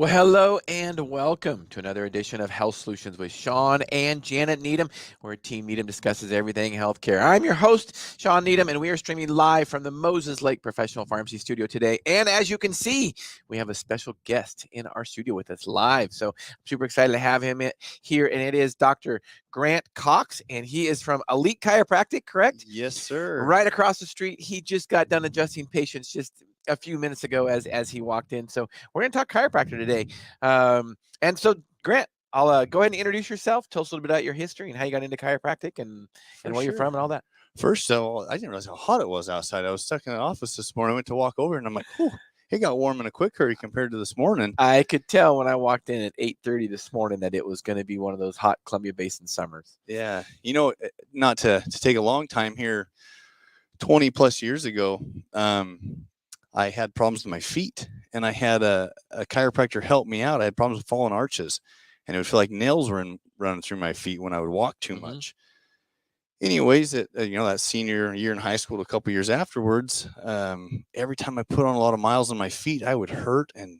Well, hello and welcome to another edition of Health Solutions with Shawn and Janet Needham, where Team Needham discusses everything healthcare. I'm your host, Shawn Needham, and we are streaming live from the Moses Lake Professional Pharmacy Studio today. And as you can see, we have a special guest in our studio with us live. So I'm super excited to have him here, and it is Dr. Grant Cox, and he is from Elite Chiropractic, correct? Yes, sir. Right across the street. He just got done adjusting patients just a few minutes ago as he walked in. So we're going to talk chiropractor today. And so, Grant, I'll go ahead and introduce yourself. Tell us a little bit about your history and how you got into chiropractic and where you're from and all that. First of all, I didn't realize how hot it was outside. I was stuck in the office this morning. I went to walk over, and I'm like, "Whew, it got warm in a quick hurry compared to this morning." I could tell when I walked in at 8:30 this morning that it was going to be one of those hot Columbia Basin summers. Yeah, not to take a long time here. 20 plus years ago, I had problems with my feet, and I had a chiropractor help me out. I had problems with fallen arches, and it would feel like nails were running through my feet when I would walk too much. Anyways, that senior year in high school, a couple years afterwards, every time I put on a lot of miles on my feet, I would hurt, and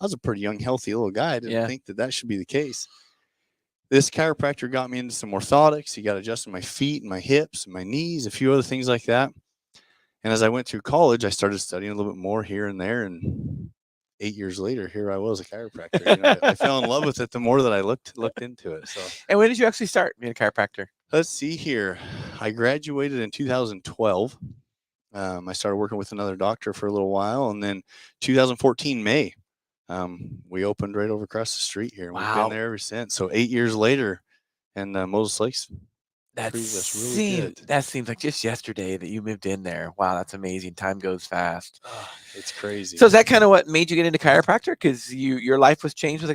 I was a pretty young, healthy little guy. I didn't think that should be the case. This chiropractor got me into some orthotics. He got adjusted my feet and my hips and my knees, a few other things like that. And as I went through college, I started studying a little bit more here and there. And 8 years later, here I was, a chiropractor. I fell in love with it the more that I looked into it. So, and when did you actually start being a chiropractor? Let's see here. I graduated in 2012. I started working with another doctor for a little while, and then 2014 May, we opened right over across the street here. And We've been there ever since. So 8 years later, and Moses Lake's treated us really good. That seems like just yesterday that you moved in there. Wow, that's amazing. Time goes fast. It's crazy. So is that kind of what made you get into chiropractor? Because your life was changed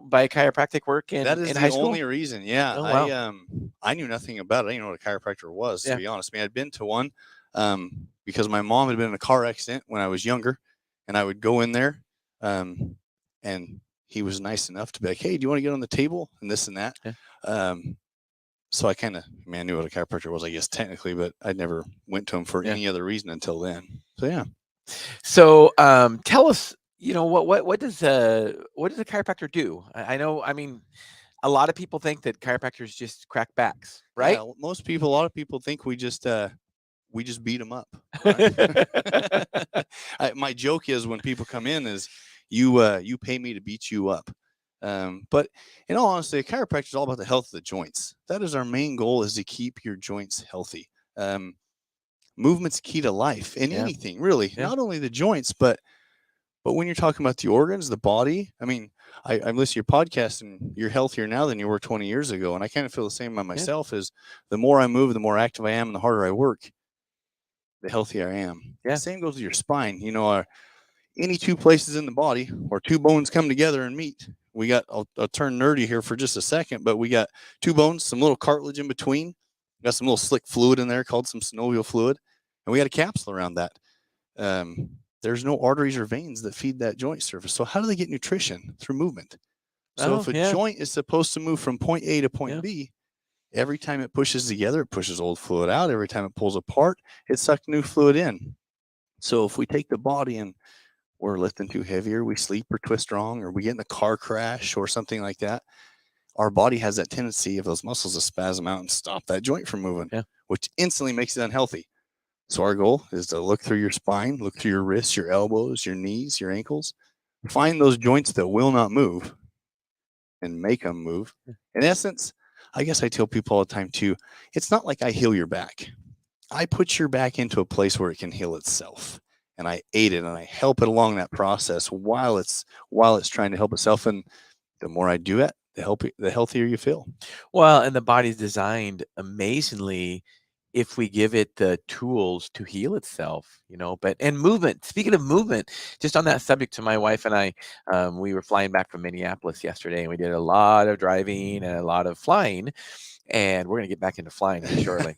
by chiropractic work in high school? That is the only reason. Yeah. Oh, wow. I knew nothing about it. I didn't know what a chiropractor was, to be honest. I mean, I'd been to one because my mom had been in a car accident when I was younger, and I would go in there, and he was nice enough to be like, "Hey, do you want to get on the table?" and this and that. Yeah. So I knew what a chiropractor was, I guess, technically, but I never went to him for any other reason until then. So, yeah. So tell us, what does a chiropractor do? I know, I mean, a lot of people think that chiropractors just crack backs, right? Yeah, a lot of people think we just beat them up. Right? My joke is when people come in is you pay me to beat you up. But in all honesty, a chiropractor is all about the health of the joints. That is our main goal, is to keep your joints healthy. Movement's key to life in anything, really. Yeah. Not only the joints, but when you're talking about the organs, the body. I mean, I'm listening to your podcast, and you're healthier now than you were 20 years ago. And I kind of feel the same about myself. Is the more I move, the more active I am, and the harder I work, the healthier I am. Yeah. The same goes with your spine. Any two places in the body or two bones come together and meet. We got, I'll turn nerdy here for just a second, but we got two bones, some little cartilage in between. We got some little slick fluid in there called some synovial fluid, and we got a capsule around that. There's no arteries or veins that feed that joint surface. So how do they get nutrition? Through movement. So if a joint is supposed to move from point A to point B, every time it pushes together, it pushes old fluid out. Every time it pulls apart, it sucks new fluid in. So if we take the body and we're lifting too heavy, or we sleep or twist wrong, or we get in a car crash or something like that, our body has that tendency of those muscles to spasm out and stop that joint from moving, which instantly makes it unhealthy. So our goal is to look through your spine, look through your wrists, your elbows, your knees, your ankles, find those joints that will not move and make them move. In essence, I guess I tell people all the time too, it's not like I heal your back. I put your back into a place where it can heal itself. And I aid it and I help it along that process while it's trying to help itself. And the more I do it, the healthier you feel. Well, and the body's designed amazingly if we give it the tools to heal itself, and movement. Speaking of movement, just on that subject, to my wife and I, we were flying back from Minneapolis yesterday, and we did a lot of driving and a lot of flying. And we're going to get back into flying shortly.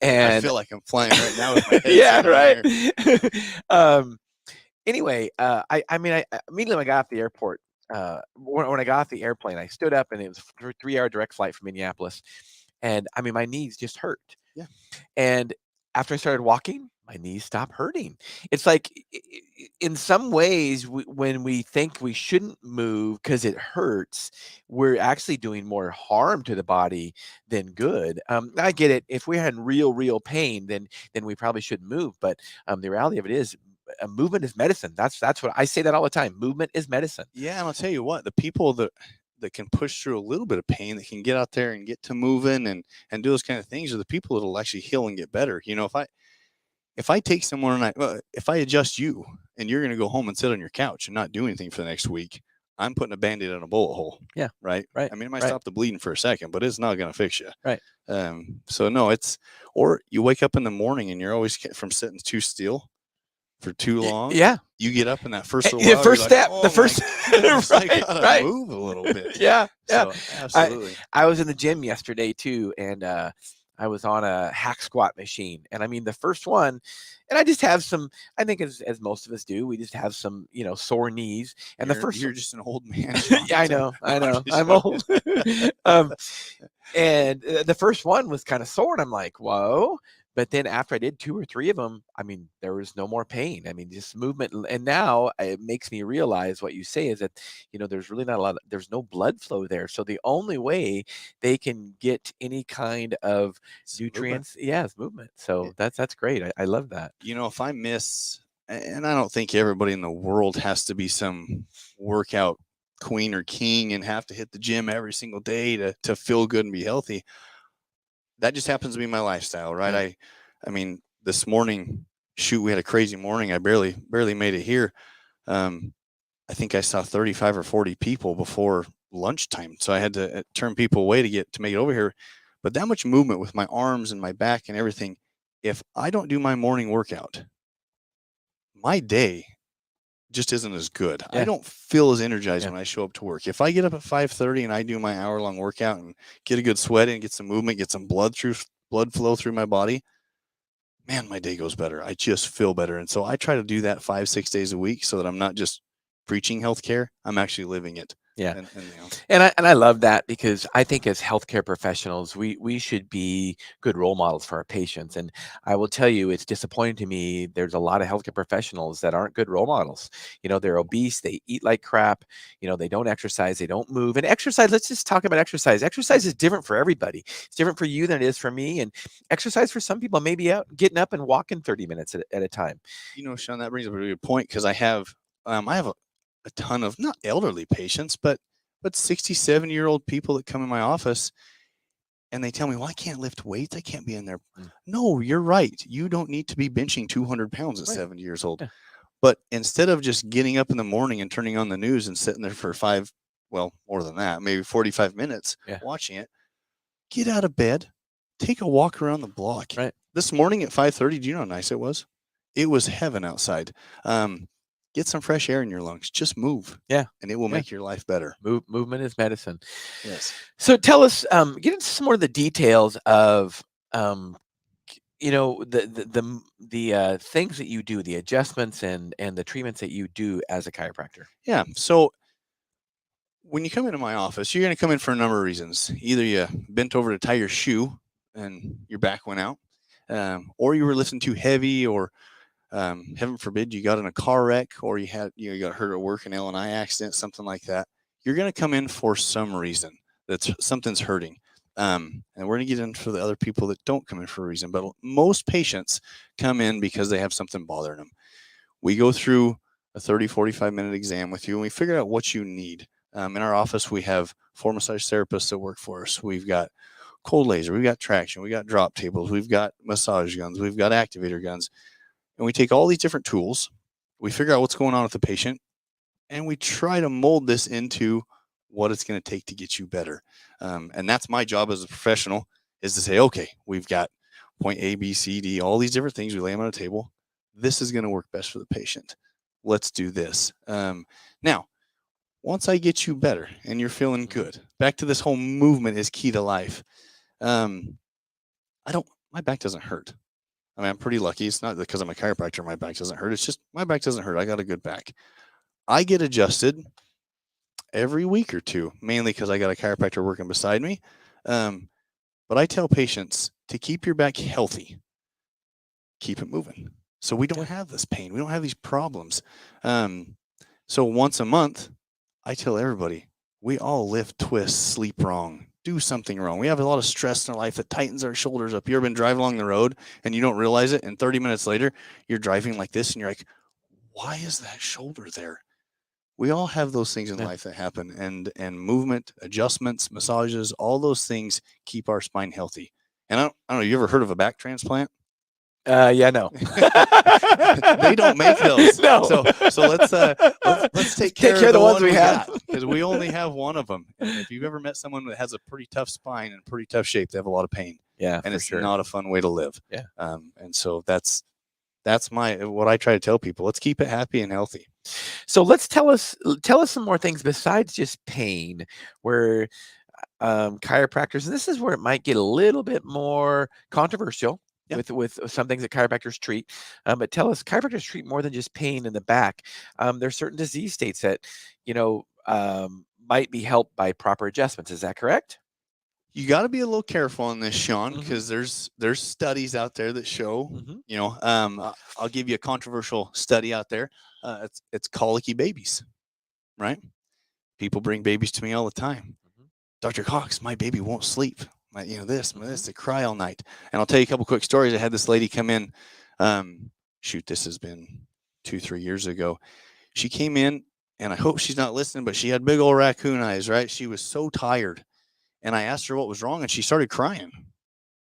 And I feel like I'm flying right now with my head. Right. Anyway, I immediately when I got off the airport, when I got off the airplane, I stood up, and it was a 3-hour direct flight from Minneapolis. And I mean, my knees just hurt. Yeah. And after I started walking, my knees stopped hurting. It's like in some ways, when we think we shouldn't move because it hurts, we're actually doing more harm to the body than good. I get it. If we're in real pain, then we probably shouldn't move. But the reality of it is, movement is medicine. That's what I say that all the time. Movement is medicine. Yeah, and I'll tell you what, the people that can push through a little bit of pain, that can get out there and get to moving and do those kind of things, are the people that'll actually heal and get better. If I take someone and if I adjust you and you're going to go home and sit on your couch and not do anything for the next week, I'm putting a band-aid on a bullet hole. Yeah. Right. Right. I mean, it might Right. stop the bleeding for a second, but it's not going to fix you. Right. So no, or you wake up in the morning and you're always from sitting too still for too long. Yeah. You get up in that first little The while, first you're step, like, the oh my first, goodness, I right, gotta right. move a little bit. Yeah, yeah. So absolutely. I was in the gym yesterday too, and I was on a hack squat machine, and I mean the first one, and I just have some. I think as most of us do, we just have some sore knees. And the first, You're just an old man. Sean. yeah, I know, No, I'm just I'm joking. old. And the first one was kind of sore, and I'm like, whoa. But then after I did 2 or 3 of them, I mean, there was no more pain. I mean, just movement. And now it makes me realize what you say is that, there's really not there's no blood flow there. So the only way they can get any kind of It's movement. nutrients, yeah, is movement. So that's great. I love that. If I miss, and I don't think everybody in the world has to be some workout queen or king and have to hit the gym every single day to feel good and be healthy. That just happens to be my lifestyle, right? Yeah. I mean, this morning, shoot, we had a crazy morning. I barely made it here. I think I saw 35 or 40 people before lunchtime, so I had to turn people away to make it over here. But that much movement with my arms and my back and everything, if I don't do my morning workout, my day just isn't as good. I Yeah. don't feel as energized Yeah. when I show up to work. If I get up at 5:30 and I do my hour-long workout and get a good sweat in, get some movement, get some blood flow through my body, man, my day goes better. I just feel better. And so I try to do that 5-6 days a week so that I'm not just preaching healthcare, I'm actually living it. Yeah. And And I love that, because I think as healthcare professionals, we should be good role models for our patients. And I will tell you, it's disappointing to me. There's a lot of healthcare professionals that aren't good role models. They're obese, they eat like crap, they don't exercise, they don't move. And exercise, let's just talk about exercise. Exercise is different for everybody. It's different for you than it is for me. And exercise for some people may be out getting up and walking 30 minutes at a time. Sean, that brings up a really good point, because I have a ton of not elderly patients, but 60, 70-year-old people that come in my office and they tell me, well, I can't lift weights. I can't be in there. No, you're right. You don't need to be benching 200 pounds at 70 years old. Yeah. But instead of just getting up in the morning and turning on the news and sitting there for more than that, maybe 45 minutes watching it, get out of bed, take a walk around the block. Right. This morning at 5:30, do you know how nice it was? It was heaven outside. Get some fresh air in your lungs. Just move. Yeah. And it will make your life better. Movement is medicine. Yes. So tell us, get into some more of the details of, the things that you do, the adjustments and the treatments that you do as a chiropractor. Yeah. So when you come into my office, you're going to come in for a number of reasons. Either you bent over to tie your shoe and your back went out, or you were lifting too heavy, or heaven forbid you got in a car wreck, or you got hurt at work, an L&I accident, something like that. You're going to come in for some reason that something's hurting. And we're going to get into the other people that don't come in for a reason, but most patients come in because they have something bothering them. We go through a 30-45 minute exam with you, and we figure out what you need. In our office, we have 4 massage therapists that work for us. We've got cold laser, we've got traction, we got drop tables, we've got massage guns, we've got activator guns. And we take all these different tools, we figure out what's going on with the patient, and we try to mold this into what it's going to take to get you better. And that's my job as a professional, is to say, okay, we've got point A, B, C, D, all these different things. We lay them on a table. This is going to work best for the patient. Let's do this. Now, once I get you better and you're feeling good, back to this whole movement is key to life. My back doesn't hurt. I mean, I'm pretty lucky. It's not because I'm a chiropractor, my back doesn't hurt. It's just my back doesn't hurt. I got a good back. I get adjusted every week or two, mainly because I got a chiropractor working beside me. But I tell patients to keep your back healthy. keep it moving. So we don't have this pain. We don't have these problems. So once a month, I tell everybody, we all lift, twist, sleep wrong, do something wrong. We have a lot of stress in our life that tightens our shoulders up. You ever been driving along the road and you don't realize it, and 30 minutes later, you're driving like this and you're like, why is that shoulder there? We all have those things in life that happen, and movement, adjustments, massages, all those things keep our spine healthy. And I don't know, you ever heard of a back transplant? Yeah, no. They don't make those. No. So let's take care of the ones we have, because we only have one of them. And if you've ever met someone that has a pretty tough spine and pretty tough shape, they have a lot of pain. Yeah, and it's sure. not a fun way to live. Yeah. And so that's what I try to tell people. Let's keep it happy and healthy. So tell us some more things besides just pain, where chiropractors, and this is where it might get a little bit more controversial. Yep. With some things that chiropractors treat, but tell us, chiropractors treat more than just pain in the back. There's certain disease states that might be helped by proper adjustments. Is that correct? You got to be a little careful on this, Shawn, because there's studies out there that show, I'll give you a controversial study out there. It's colicky babies, right? People bring babies to me all the time. Dr. Cox, my baby won't sleep. This, they cry all night. And I'll tell you a couple quick stories. I had this lady come in. This has been 2-3 years ago. She came in, and I hope she's not listening, but she had big old raccoon eyes, right? She was so tired. And I asked her what was wrong, and she started crying.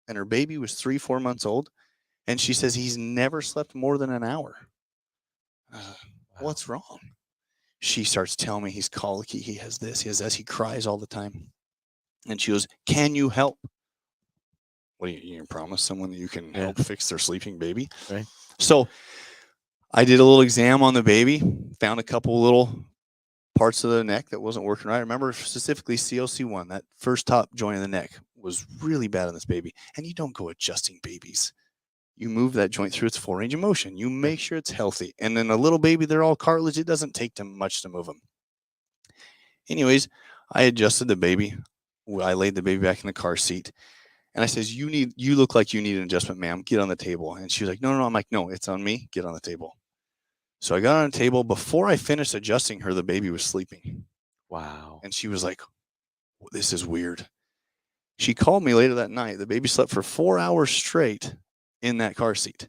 And her baby was 3-4 months old. And she says, he's never slept more than an hour. What's wrong? She starts telling me he's colicky. He has this, he has that. He cries all the time. And she goes, can you help? What do you promise someone that you can help fix their sleeping baby? Right. So I did a little exam on the baby, found a couple little parts of the neck that wasn't working right. I remember specifically COC1, that first top joint of the neck was really bad on this baby. And you don't go adjusting babies. You move that joint through its full range of motion. You make sure it's healthy. And then a little baby, they're all cartilage. It doesn't take them much to move them. Anyways, I adjusted the baby. I laid the baby back in the car seat. And I says, you look like you need an adjustment, ma'am. Get on the table. And she was like, no. I'm like, no, it's on me. Get on the table. So I got on the table. Before I finished adjusting her, the baby was sleeping. Wow. And she was like, this is weird. She called me later that night. The baby slept for 4 hours straight in that car seat.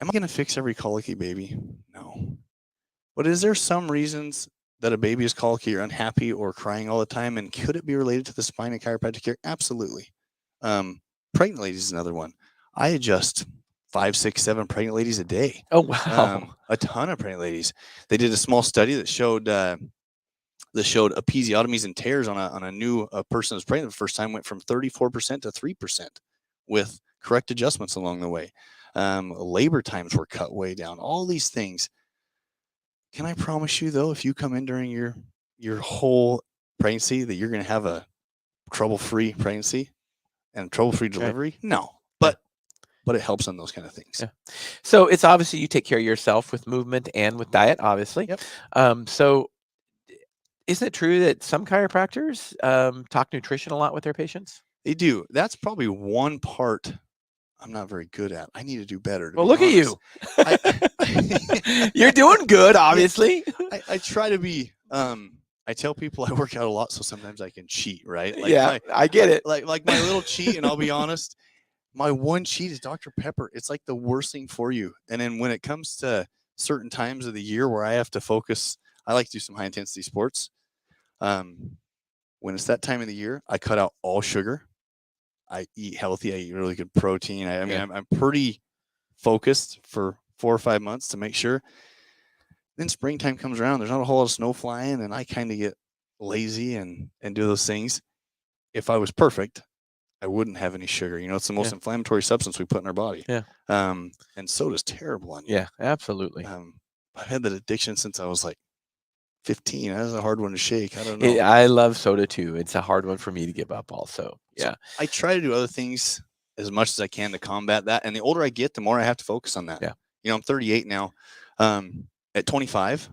Am I going to fix every colicky baby? No. But is there some reasons that a baby is colicky or unhappy or crying all the time? And could it be related to the spine and chiropractic care? Absolutely. Pregnant ladies is another one. I adjust 5, 6, 7 pregnant ladies a day. Oh, wow. A ton of pregnant ladies. They did a small study that showed episiotomies and tears on a new person who's pregnant the first time went from 34% to 3% with correct adjustments along the way. Labor times were cut way down. All these things. Can I promise you, though, if you come in during your whole pregnancy, that you're going to have a trouble-free pregnancy and trouble-free delivery? No, but it helps on those kind of things. Yeah. So it's obviously you take care of yourself with movement and with diet, obviously. Yep. So isn't it true that some chiropractors talk nutrition a lot with their patients? They do. That's probably one part I'm not very good at. I need to do better. Well, look honest. At you. You're doing good, obviously. I try to be, I tell people I work out a lot, so sometimes I can cheat, right? I get it. Like my little cheat, and I'll be honest, my one cheat is Dr. Pepper. It's like the worst thing for you. And then when it comes to certain times of the year where I have to focus, I like to do some high intensity sports. When it's that time of the year, I cut out all sugar. I eat healthy. I eat really good protein. I'm pretty focused for 4 or 5 months to make sure. Then springtime comes around. There's not a whole lot of snow flying, and I kind of get lazy and do those things. If I was perfect, I wouldn't have any sugar. It's the most inflammatory substance we put in our body. Yeah. And soda's terrible on you. Yeah, absolutely. I've had that addiction since I was like 15. That's a hard one to shake. I don't know. I love soda too. It's a hard one for me to give up also. Yeah. So I try to do other things as much as I can to combat that. And the older I get, the more I have to focus on that. Yeah. I'm 38 now. At 25,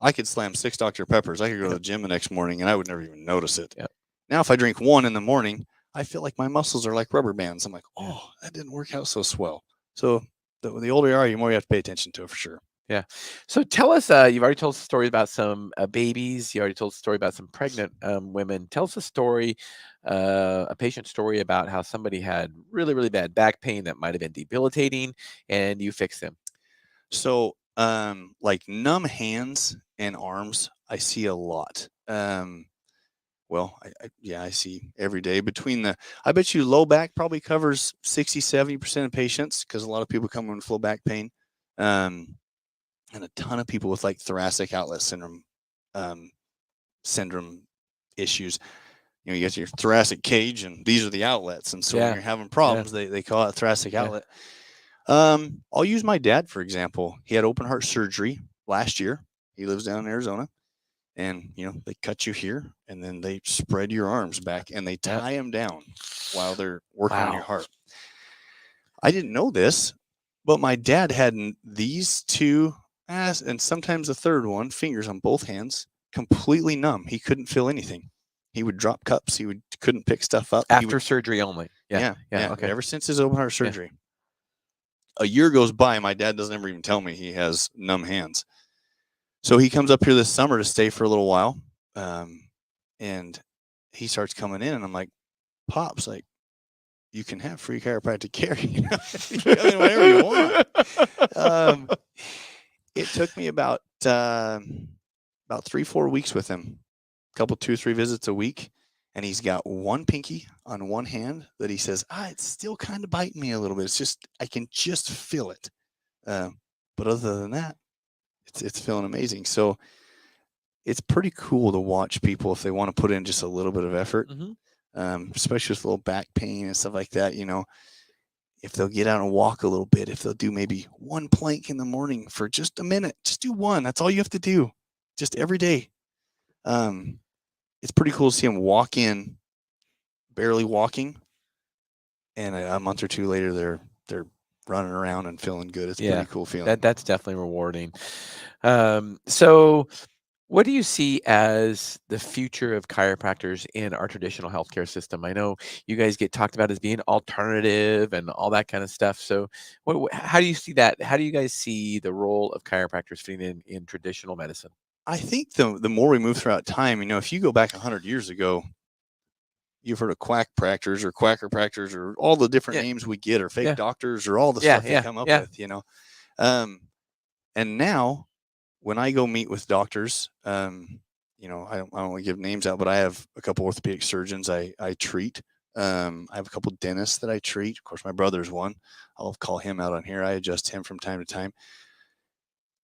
I could slam 6 Dr. Peppers. I could go to the gym the next morning and I would never even notice it. Yeah. Now, if I drink 1 in the morning, I feel like my muscles are like rubber bands. I'm like, oh, that didn't work out so swell. So the older you are, the more you have to pay attention to it for sure. Yeah. So tell us, you've already told us a story about some babies. You already told a story about some pregnant women. Tell us a story, a patient story about how somebody had really, really bad back pain that might have been debilitating and you fixed them. So, like numb hands and arms, I see a lot. Well, yeah, I see every day between I bet you low back probably covers 60-70% of patients because a lot of people come in with low back pain. Um, and a ton of people with like thoracic outlet um, syndrome issues. You know, you get your thoracic cage, and these are the outlets. And so when Yeah. you're having Yeah. problems, they call it thoracic Yeah. outlet. I'll use my dad for example. He had open heart surgery last year. He lives down in Arizona, and you know they cut you here, and then they spread your arms back, and they Yeah. tie them down while they're working on your Wow. heart. I didn't know this, but my dad had these two, and sometimes a third one, fingers on both hands, completely numb. He couldn't feel anything. He would drop cups. Couldn't pick stuff up. He would, After surgery only. Yeah. yeah, Yeah. yeah. Okay. Ever since his open heart Yeah. surgery, a year goes by. My dad doesn't ever even tell me he has numb hands. So he comes up here this summer to stay for a little while, and he starts coming in, and I'm like, "Pops, like, you can have free chiropractic care. You know? You come in whenever you want." It took me about 3-4 weeks with him, a couple 2-3 visits a week, and he's got one pinky on one hand that he says, it's still kind of biting me a little bit. It's just I can just feel it, but other than that, it's feeling amazing. So it's pretty cool to watch people if they want to put in just a little bit of effort, especially with a little back pain and stuff like that. You know, if they'll get out and walk a little bit, if they'll do maybe one plank in the morning for just a minute, just do one. That's all you have to do, just every day. It's pretty cool to see them walk in, barely walking, and a month or two later, they're running around and feeling good. It's a Yeah. pretty cool feeling. That's definitely rewarding. So what do you see as the future of chiropractors in our traditional healthcare system? I know you guys get talked about as being alternative and all that kind of stuff. So, how do you see that? How do you guys see the role of chiropractors fitting in traditional medicine? I think the more we move throughout time, you know, if you go back 100 years ago, you've heard of quack practors or quacker practors or all the different Yeah. names we get, or fake Yeah. doctors, or all the Yeah. stuff they Yeah. come up Yeah. with, you know. And now when I go meet with doctors, you know, I don't want to give names out, but I have a couple orthopedic surgeons I treat. I have a couple dentists that I treat. Of course, my brother's one. I'll call him out on here. I adjust him from time to time.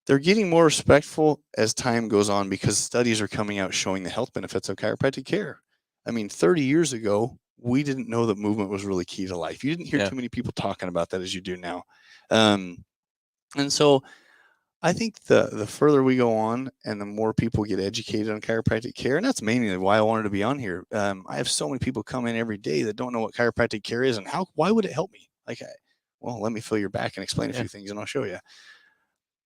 They're getting more respectful as time goes on because studies are coming out showing the health benefits of chiropractic care. I mean, 30 years ago, we didn't know that movement was really key to life. You didn't hear Yeah. too many people talking about that as you do now. And so I think the further we go on and the more people get educated on chiropractic care, and that's mainly why I wanted to be on here. I have so many people come in every day that don't know what chiropractic care is and why would it help me? Like, well, let me feel your back and explain a few things and I'll show you.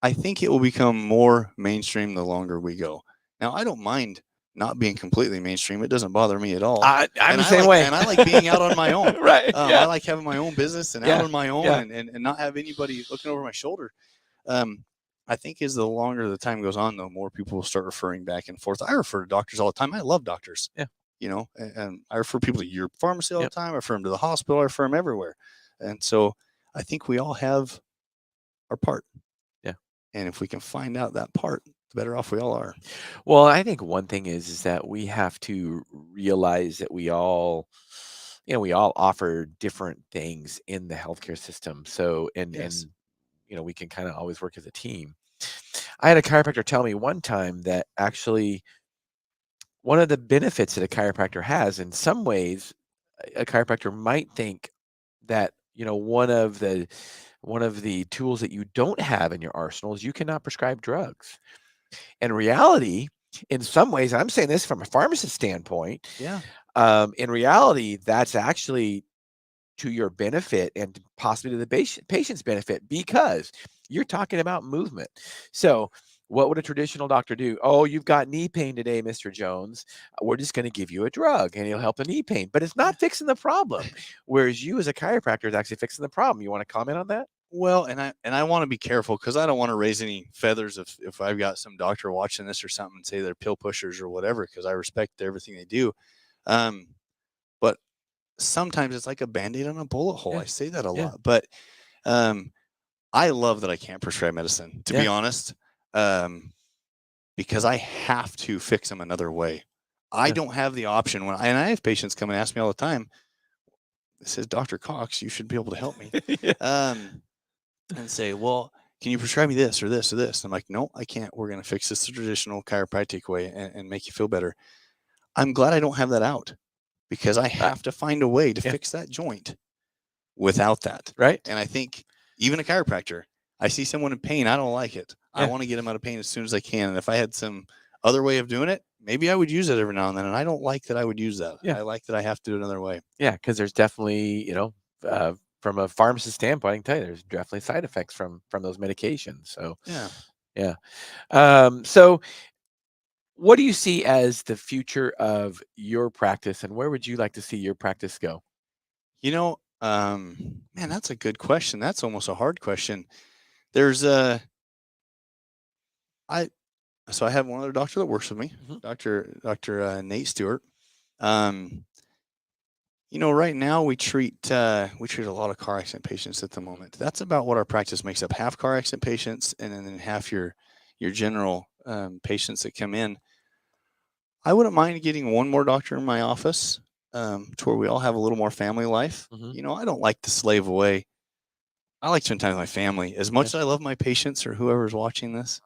I think it will become more mainstream the longer we go. Now, I don't mind not being completely mainstream. It doesn't bother me at all. I'm And the same way. And I like being out on my own. Right. I like having my own business and out on my own, Yeah. and not have anybody looking over my shoulder. I think as the longer the time goes on, the more people will start referring back and forth. I refer to doctors all the time. I love doctors. Yeah. You know, and I refer people to your pharmacy all Yep. the time. I refer them to the hospital. I refer them everywhere. And so I think we all have our part. Yeah. And if we can find out that part, the better off we all are. Well, I think one thing is that we have to realize that we all offer different things in the healthcare system. So, Yes. and we can kind of always work as a team. I had a chiropractor tell me one time that actually one of the benefits that a chiropractor has, in some ways, a chiropractor might think that, one of the tools that you don't have in your arsenal is you cannot prescribe drugs. In reality, in some ways, I'm saying this from a pharmacist standpoint. Yeah. In reality, that's actually to your benefit and possibly to the patient's benefit because you're talking about movement. So, what would a traditional doctor do? Oh, you've got knee pain today, Mr. Jones. We're just going to give you a drug and it'll help the knee pain, but it's not fixing the problem. Whereas you, as a chiropractor, is actually fixing the problem. You want to comment on that? Well, and I want to be careful because I don't want to raise any feathers if I've got some doctor watching this or something and say they're pill pushers or whatever, because I respect everything they do. Um, but sometimes it's like a band-aid on a bullet hole. Yeah. I say that a Yeah. lot, but um, I love that I can't prescribe medicine, to be Yeah. honest, um, because I have to fix them another way. I Yeah. don't have the option and I have patients come and ask me all the time. It says, Dr. Cox, you should be able to help me. Yeah. Um, and say, well, can you prescribe me this or this or this? I'm like, no, I can't. We're going to fix this the traditional chiropractic way and make you feel better. I'm glad I don't have that out because I Uh, have to find a way to yeah. fix that joint without that. Right. And I think even a chiropractor, I see someone in pain, I don't like it. I Yeah. want to get them out of pain as soon as I can. And if I had some other way of doing it, maybe I would use it every now and then. And I don't like that I would use that. Yeah. I like that I have to do it another way. Yeah. Because there's definitely, from a pharmacist standpoint, I can tell you there's definitely side effects from those medications. So Yeah. yeah. So what do you see as the future of your practice, and where would you like to see your practice go? Man, that's a good question. That's almost a hard question. There's a I so I have one other doctor that works with me, Mhm. Dr. Nate Stewart. Um, right now we treat a lot of car accident patients at the moment. That's about what our practice makes up: half car accident patients, and then half your general patients that come in. I wouldn't mind getting one more doctor in my office to where we all have a little more family life. Mhm. I don't like to slave away. I like to spend time with my family as much Yeah. as I love my patients or whoever's watching this.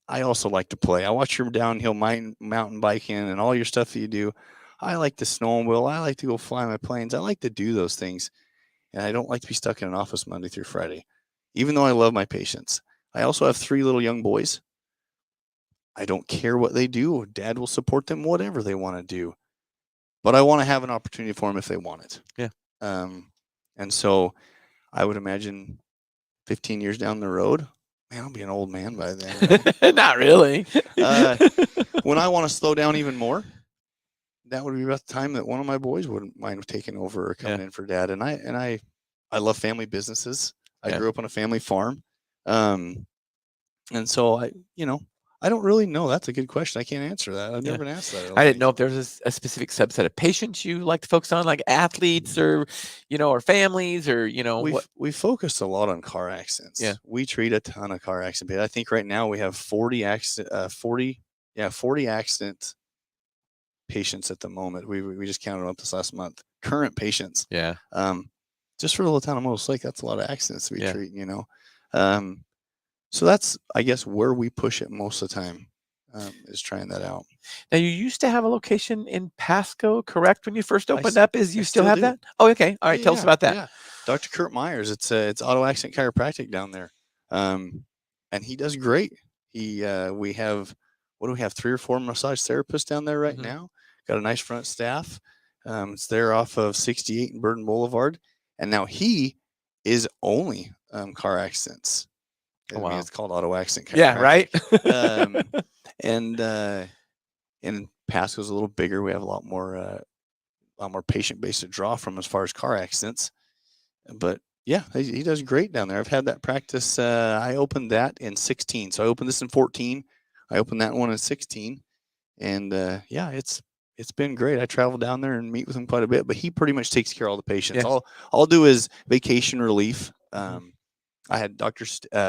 I also like to play. I watch your downhill mountain biking and all your stuff that you do. I like to snowmobile. I like to go fly my planes. I like to do those things. And I don't like to be stuck in an office Monday through Friday, even though I love my patients. I also have 3 little young boys. I don't care what they do. Dad will support them, whatever they want to do. But I want to have an opportunity for them if they want it. Yeah. And so I would imagine 15 years down the road, man, I'll be an old man by then. Right? Not really. When I want to slow down even more, that would be about the time that one of my boys wouldn't mind taking over or coming Yeah. in for dad. And I love family businesses. I Yeah. grew up on a family farm. And so I don't really know. That's a good question. I can't answer that. I've Yeah. never been asked that. I I don't didn't think. know if there was a specific subset of patients you like to focus on, like athletes or, or families or, what? We focus a lot on car Yeah. accidents. We treat a ton of car accidents. I think right now we have 40 accident patients at the moment. We just counted up this last month. Current patients. Yeah. Um, just for the little town of Moose Lake, that's a lot of accidents we Yeah. treat. Um, so that's, I guess, where we push it most of the time, is trying that out. Now, you used to have a location in Pasco, correct? When you first opened I up, you still still have do. that? Oh, okay. All right. Tell us Yeah, about that. yeah. Dr. Kurt Myers. It's auto accident chiropractic down there, and he does great. We have, what do we have, 3 or 4 massage therapists down there right Mhm. now. Got a nice front staff. It's there off of 68 and Burton Boulevard, and now he is only car accidents. Oh, I mean, wow. it's called auto accident Yeah. Right. chiropractic. And and Pasco's a little bigger. We have a lot more patient base to draw from as far as car accidents. But yeah, he does great down there. I've had that practice. I opened that in 16. So I opened this in 14. I opened that one in 16. And yeah, it's been great. I travel down there and meet with him quite a bit, but he pretty much takes care of all the patients. Yeah. I'll do is vacation relief. Mhm. I had Dr.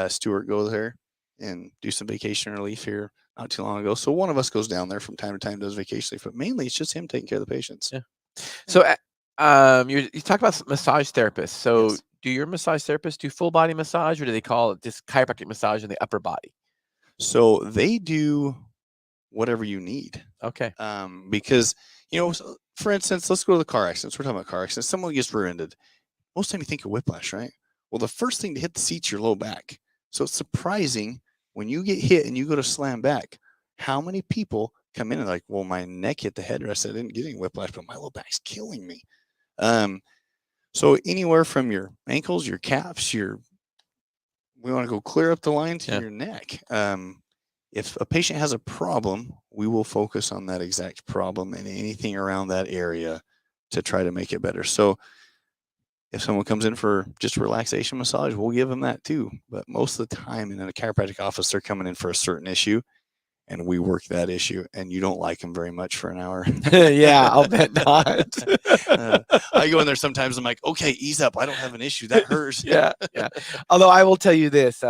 Stewart go there and do some vacation relief here not too long ago. So one of us goes down there from time to time, does vacation relief, but mainly it's just him taking care of the patients. Yeah. So, you talk about massage therapists. So, Yes. do your massage therapists do full body massage, or do they call it just chiropractic massage in the upper body? So they do whatever you need. Okay. Because, so for instance, let's go to the car accidents. We're talking about car accidents. Someone gets rear-ended. Most time you think of whiplash, right? Well, the first thing to hit the seat's your low back. So it's surprising when you get hit and you go to slam back, how many people come in and like, well, my neck hit the headrest. I didn't get any whiplash, but my low back's killing me. So anywhere from your ankles, your calves, we want to go clear up the line to Yeah. your neck. If a patient has a problem, we will focus on that exact problem and anything around that area to try to make it better. So If someone comes in for just a relaxation massage, we'll give them that too. But most of the time in a chiropractic office, they're coming in for a certain issue, and we work that issue, and you don't like them very much for an hour. Yeah, I'll bet not. I go in there sometimes. I'm like, okay, ease up. I don't have an issue. That hurts. Yeah. Although I will tell you this,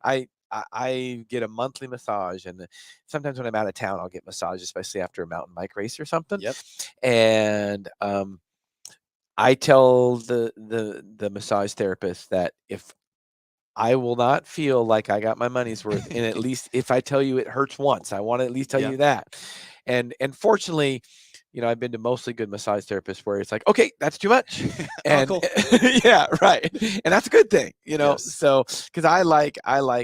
I get a monthly massage, and sometimes when I'm out of town, I'll get massage, especially after a mountain bike race or something. Yep. And I tell the massage therapist that if I will not feel like I got my money's worth, and at least if I tell you it hurts once, I want to at least tell Yeah. you that. And fortunately, I've been to mostly good massage therapists where it's like, okay, that's too much. And cool. yeah, right. And that's a good thing, Yes. So because I like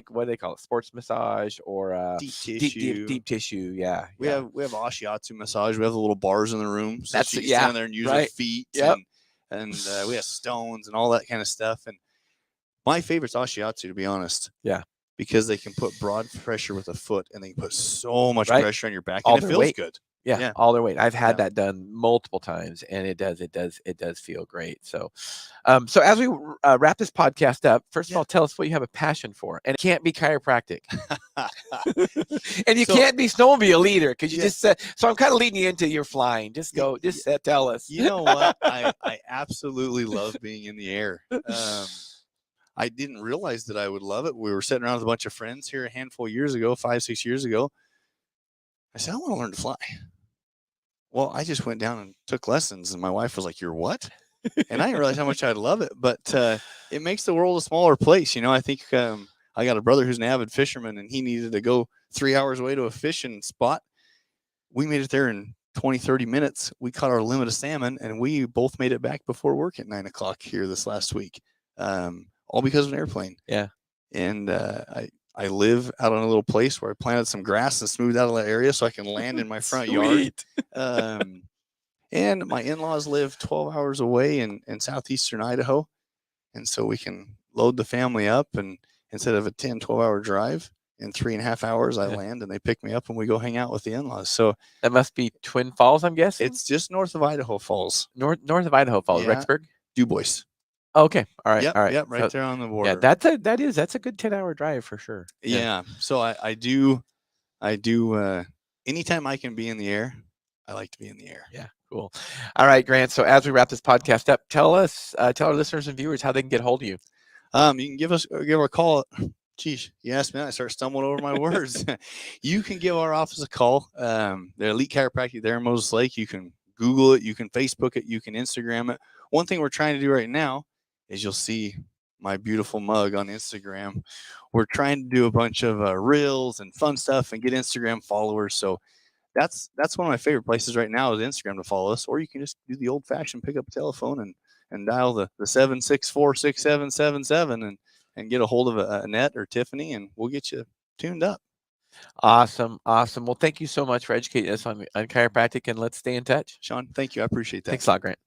what do they call it, sports massage or Deep tissue. deep tissue. Yeah. We have ashiatsu massage. We have the little bars in the room. So That's you can yeah, stand there and use your right. feet. Yep. And we have stones and all that kind of stuff. And my favorite's ashiatsu, to be honest. Yeah. Because they can put broad pressure with a foot, and they can put so much Right. pressure on your back, All and it their feels weight. good. Yeah, all their weight. I've had Yeah. that done multiple times, and it does feel great. So, so as we wrap this podcast up, first of all, tell us what you have a passion for, and it can't be chiropractic, and you can't be snowmobile either, because you just said. So I'm kind of leading you into your flying. Just go, tell us. You know what? I absolutely love being in the air. I didn't realize that I would love it. We were sitting around with a bunch of friends here a handful of years ago, 5-6 years ago. I said, I want to learn to fly. Well, I just went down and took lessons, and my wife was like, "You're what?" And I didn't realize how much I'd love it. But it makes the world a smaller place. I think I got a brother who's an avid fisherman, and he needed to go 3 hours away to a fishing spot. We made it there in 20, 30 minutes. We caught our limit of salmon, and we both made it back before work at 9 o'clock here this last week. All because of an airplane. Yeah. And I live out on a little place where I planted some grass and smoothed out of that area so I can land in my front yard. And my in-laws live 12 hours away in southeastern Idaho. And so we can load the family up, and instead of a 10, 12-hour drive, in 3.5 hours, I land and they pick me up and we go hang out with the in-laws. So that must be Twin Falls, I'm guessing. It's just north of Idaho Falls. North of Idaho Falls, Yeah. Rexburg. Du Bois. Okay. All right. Yep, all right. Yep. Right there on the border. Yeah, that's a good 10-hour drive for sure. Yeah. So I do. Anytime I can be in the air, I like to be in the air. Yeah. Cool. All right, Grant. So as we wrap this podcast up, tell our listeners and viewers how they can get a hold of you. You can give our a call. Geez, you asked me that, I start stumbling over my words. You can give our office a call. They're Elite Chiropractic there in Moses Lake. You can Google it. You can Facebook it. You can Instagram it. One thing we're trying to do right now is you'll see my beautiful mug on Instagram. We're trying to do a bunch of reels and fun stuff and get Instagram followers. So that's one of my favorite places right now is Instagram to follow us. Or you can just do the old fashioned, pick up a telephone and dial the 764-6777 and get a hold of Annette or Tiffany, and we'll get you tuned up. Awesome. Well, thank you so much for educating us on chiropractic, and let's stay in touch. Shawn, thank you. I appreciate that. Thanks a lot, Grant.